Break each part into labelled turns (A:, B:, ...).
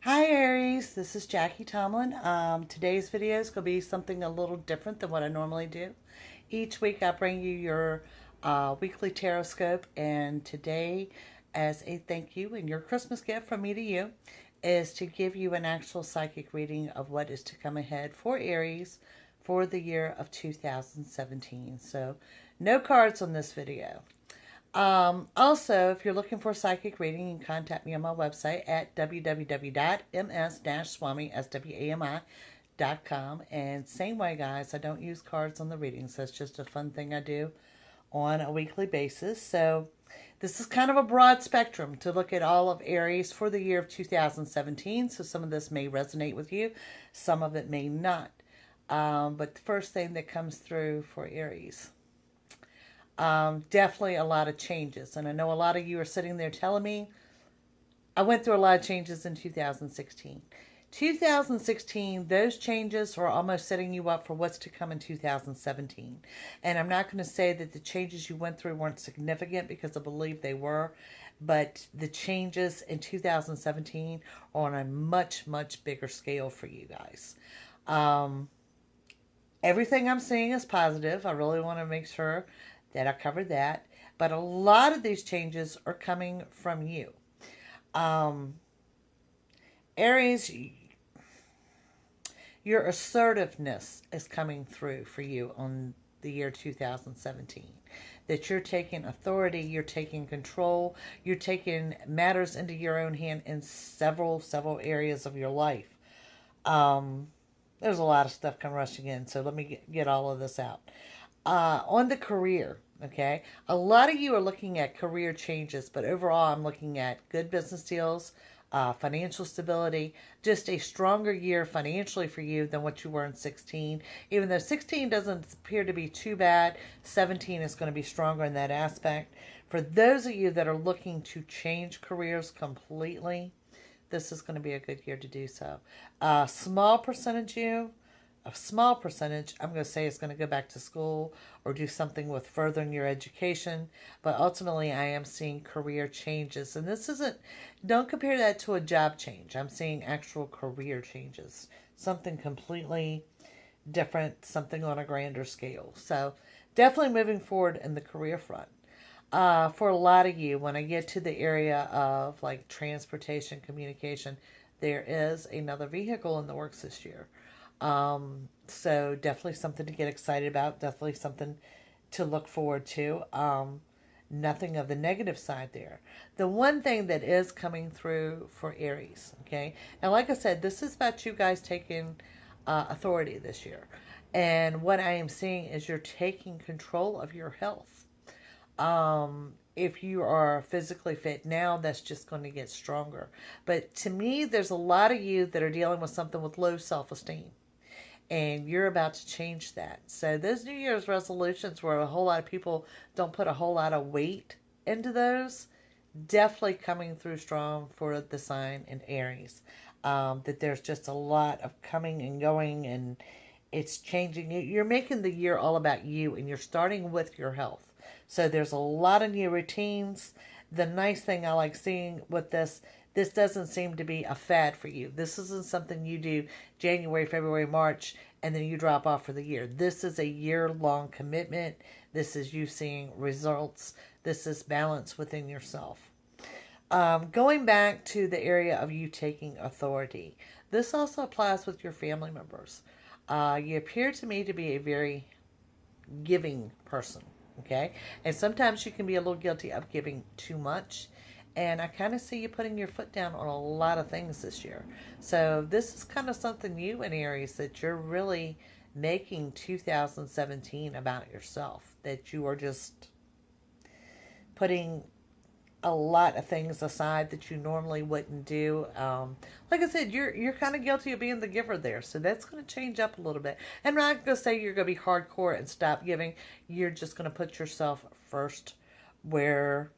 A: Hi Aries, this is Jackie Tomlin. Today's video is going to be something a little different than what I normally do. Each week I bring you your weekly tarot scope, and today, as a thank you and your Christmas gift from me to you, is to give you an actual psychic reading of what is to come ahead for Aries for the year of 2017. So, no cards on this video. Also, if you're looking for a psychic reading, you can contact me on my website at www.ms-swami.com. And same way, guys, I don't use cards on the readings. That's just a fun thing I do on a weekly basis. So this is kind of a broad spectrum to look at all of Aries for the year of 2017. So some of this may resonate with you. Some of it may not. But the first thing that comes through for Aries. Definitely a lot of changes. And I know a lot of you are sitting there telling me I went through a lot of changes in 2016. 2016, those changes were almost setting you up for what's to come in 2017. And I'm not going to say that the changes you went through weren't significant, because I believe they were. But the changes in 2017 are on a much, much bigger scale for you guys. Everything I'm seeing is positive. I really want to make sure that I covered that. But a lot of these changes are coming from you. Aries, your assertiveness is coming through for you on the year 2017. That you're taking authority, you're taking control, you're taking matters into your own hand in several areas of your life. There's a lot of stuff come rushing in, so let me get all of this out. On the career, okay, a lot of you are looking at career changes, but overall I'm looking at good business deals, financial stability, just a stronger year financially for you than what you were in 16. Even though 16 doesn't appear to be too bad, 17 is going to be stronger in that aspect. For those of you that are looking to change careers completely, this is going to be a good year to do so. A small percentage, I'm going to say, is going to go back to school or do something with furthering your education. But ultimately, I am seeing career changes. And this isn't, don't compare that to a job change. I'm seeing actual career changes. Something completely different, something on a grander scale. So definitely moving forward in the career front. For a lot of you, when I get to the area of like transportation, communication, there is another vehicle in the works this year. So definitely something to get excited about. Definitely something to look forward to. Nothing of the negative side there. The one thing that is coming through for Aries, okay? And like I said, this is about you guys taking authority this year. And what I am seeing is you're taking control of your health. If you are physically fit now, that's just going to get stronger. But to me, there's a lot of you that are dealing with something with low self-esteem. And you're about to change that. So those New Year's resolutions where a whole lot of people don't put a whole lot of weight into those, definitely coming through strong for the sign in Aries. That there's just a lot of coming and going, and it's changing. You're making the year all about you, and you're starting with your health. So there's a lot of new routines. The nice thing I like seeing with this doesn't seem to be a fad for you. This isn't something you do January, February, March, and then you drop off for the year. This is a year-long commitment. This is you seeing results. This is balance within yourself. Going back to the area of you taking authority, this also applies with your family members. You appear to me to be a very giving person, okay? And sometimes you can be a little guilty of giving too much. And I kind of see you putting your foot down on a lot of things this year. So this is kind of something new in Aries, that you're really making 2017 about yourself. That you are just putting a lot of things aside that you normally wouldn't do. Like I said, you're kind of guilty of being the giver there. So that's going to change up a little bit. I'm not going to say you're going to be hardcore and stop giving. You're just going to put yourself first where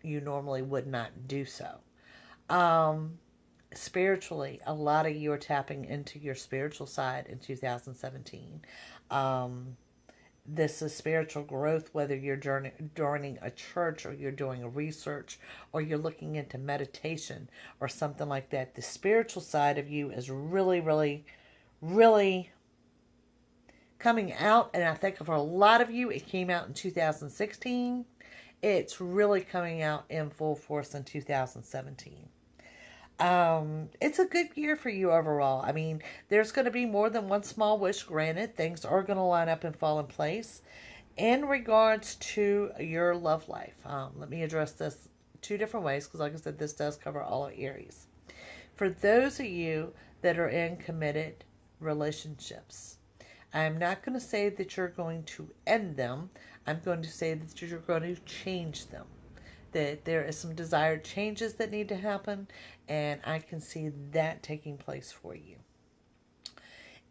A: you normally would not do so. Spiritually, a lot of you are tapping into your spiritual side in 2017. This is spiritual growth, whether you're joining a church or you're doing a research or you're looking into meditation or something like that. The spiritual side of you is really, really, really coming out. And I think for a lot of you, it came out in 2016. It's really coming out in full force in 2017. It's a good year for you overall. I mean, there's going to be more than one small wish granted. Things are going to line up and fall in place. In regards to your love life, let me address this two different ways because, like I said, this does cover all of Aries. For those of you that are in committed relationships, I'm not going to say that you're going to end them. I'm going to say that you're going to change them. That there is some desired changes that need to happen, and I can see that taking place for you.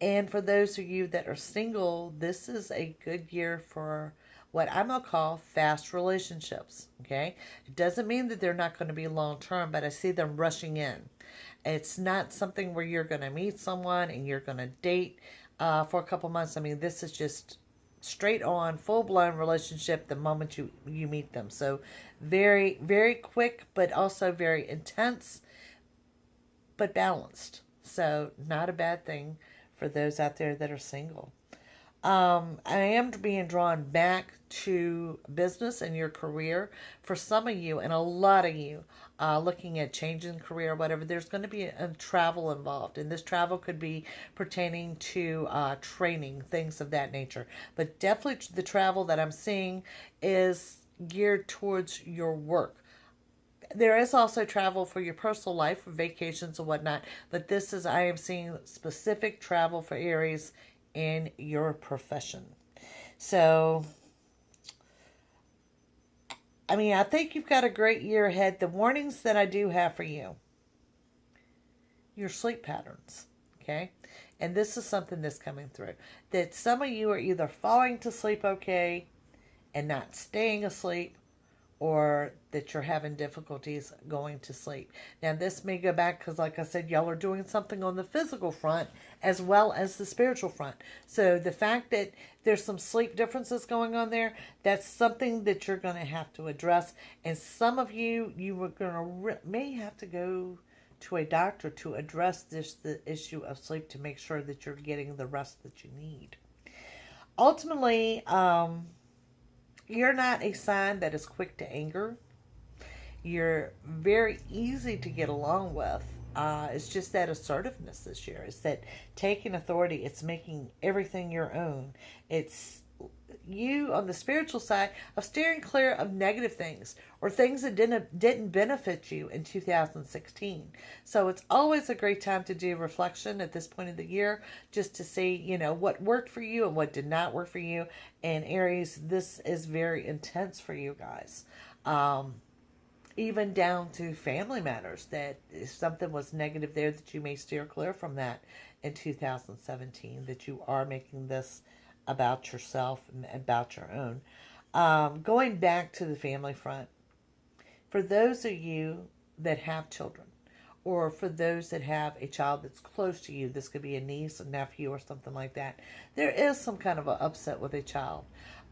A: And for those of you that are single, this is a good year for what I'm going to call fast relationships, okay? It doesn't mean that they're not going to be long-term, but I see them rushing in. It's not something where you're going to meet someone and you're going to date for a couple months. I mean, this is just straight on, full-blown relationship the moment you meet them. So very, very quick, but also very intense, but balanced. So not a bad thing for those out there that are single. I am being drawn back to business and your career. For some of you and a lot of you looking at changing career or whatever, there's going to be a travel involved. And this travel could be pertaining to training, things of that nature. But definitely the travel that I'm seeing is geared towards your work. There is also travel for your personal life, for vacations and whatnot. But this is, I am seeing specific travel for Aries in your profession. So, I mean, I think you've got a great year ahead. The warnings that I do have for you, your sleep patterns, okay? And this is something that's coming through. That some of you are either falling to sleep okay and not staying asleep, or that you're having difficulties going to sleep. Now, this may go back because, like I said, y'all are doing something on the physical front as well as the spiritual front. So the fact that there's some sleep differences going on there, that's something that you're going to have to address. And some of you, may have to go to a doctor to address the issue of sleep to make sure that you're getting the rest that you need. Ultimately, you're not a sign that is quick to anger. You're very easy to get along with. It's just that assertiveness this year. It's that taking authority. It's making everything your own. It's you on the spiritual side of steering clear of negative things or things that didn't benefit you in 2016. So it's always a great time to do reflection at this point of the year, just to see, what worked for you and what did not work for you. And Aries, this is very intense for you guys. Even down to family matters, that if something was negative there, that you may steer clear from that in 2017, that you are making this about yourself and about your own. Going back to the family front, for those of you that have children, or for those that have a child that's close to you, this could be a niece, a nephew, or something like that, there is some kind of an upset with a child.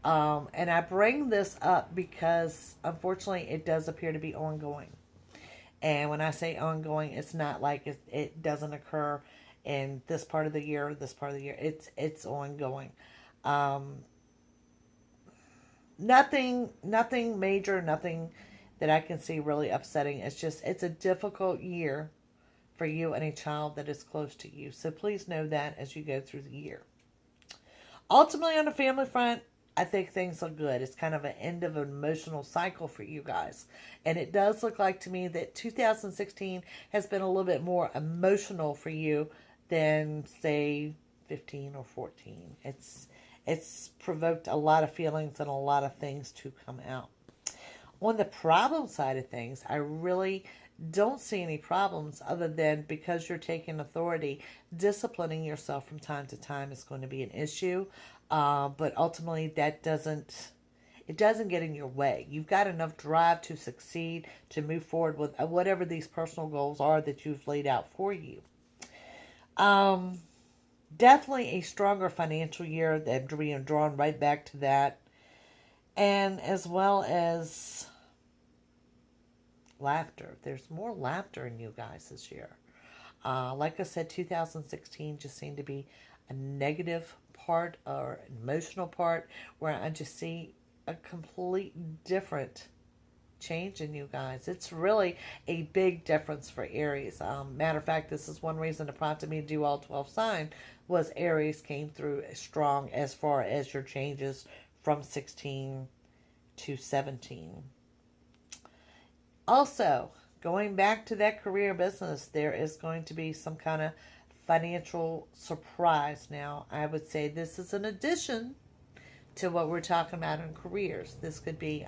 A: And I bring this up because, unfortunately, it does appear to be ongoing. And when I say ongoing, it's not like it doesn't occur in this part of the year or this part of the year. It's ongoing. Nothing major, nothing that I can see really upsetting. It's a difficult year for you and a child that is close to you. So please know that as you go through the year. Ultimately, on the family front, I think things are good. It's kind of an end of an emotional cycle for you guys. And it does look like to me that 2016 has been a little bit more emotional for you than, say, 15 or 14. It's provoked a lot of feelings and a lot of things to come out. On the problem side of things, I really don't see any problems other than because you're taking authority, disciplining yourself from time to time is going to be an issue. But ultimately, it doesn't get in your way. You've got enough drive to succeed, to move forward with whatever these personal goals are that you've laid out for you. Definitely a stronger financial year that being drawn right back to that. And as well as laughter. There's more laughter in you guys this year. Like I said, 2016 just seemed to be a negative part or emotional part where I just see a complete different change in you guys. It's really a big difference for Aries. Matter of fact, this is one reason that prompted me to do all 12 signs was Aries came through strong as far as your changes from 16 to 17. Also, going back to that career business, there is going to be some kind of financial surprise. Now, I would say this is an addition to what we're talking about in careers. This could be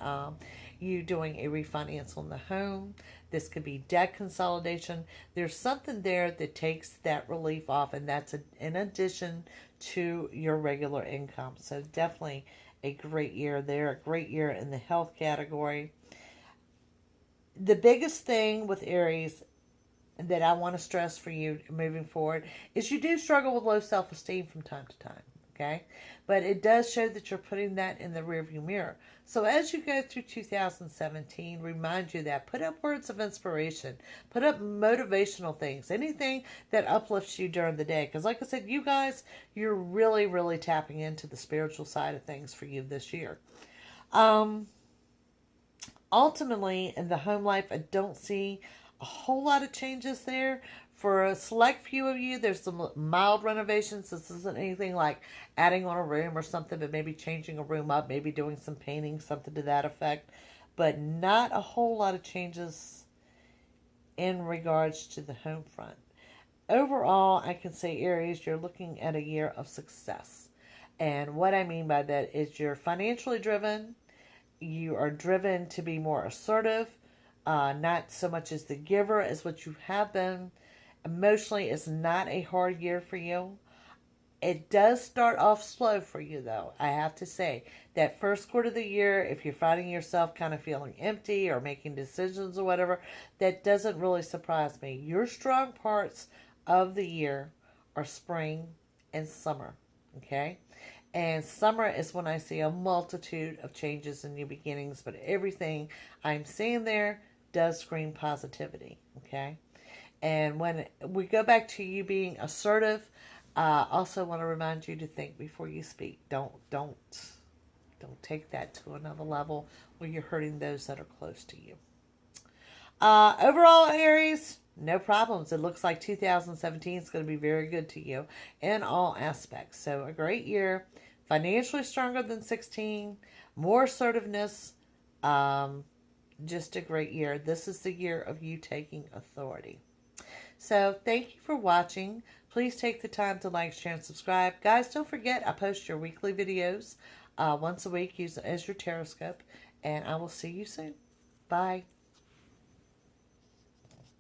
A: you doing a refinance on the home. This could be debt consolidation. There's something there that takes that relief off, and that's in addition to your regular income. So definitely a great year there, a great year in the health category. The biggest thing with Aries that I want to stress for you moving forward is you do struggle with low self-esteem from time to time, okay? But it does show that you're putting that in the rearview mirror. So as you go through 2017, remind you that. Put up words of inspiration. Put up motivational things. Anything that uplifts you during the day. Because like I said, you guys, you're really, really tapping into the spiritual side of things for you this year. Ultimately, in the home life, I don't see a whole lot of changes there. For a select few of you, there's some mild renovations. This isn't anything like adding on a room or something, but maybe changing a room up, maybe doing some painting, something to that effect. But not a whole lot of changes in regards to the home front. Overall, I can say, Aries, you're looking at a year of success. And what I mean by that is you're financially driven. You are driven to be more assertive, not so much as the giver as what you have been. Emotionally, it's not a hard year for you. It does start off slow for you, though. I have to say, that first quarter of the year, if you're finding yourself kind of feeling empty or making decisions or whatever, that doesn't really surprise me. Your strong parts of the year are spring and summer, okay? And summer is when I see a multitude of changes and new beginnings, but everything I'm seeing there does scream positivity, okay? And when we go back to you being assertive, I also want to remind you to think before you speak. Don't take that to another level where you're hurting those that are close to you. Overall, Aries, no problems. It looks like 2017 is going to be very good to you in all aspects. So a great year, financially stronger than 16, more assertiveness, just a great year. This is the year of you taking authority. So thank you for watching. Please take the time to like, share, and subscribe. Guys, don't forget, I post your weekly videos once a week using as your Taroscope, and I will see you soon. Bye.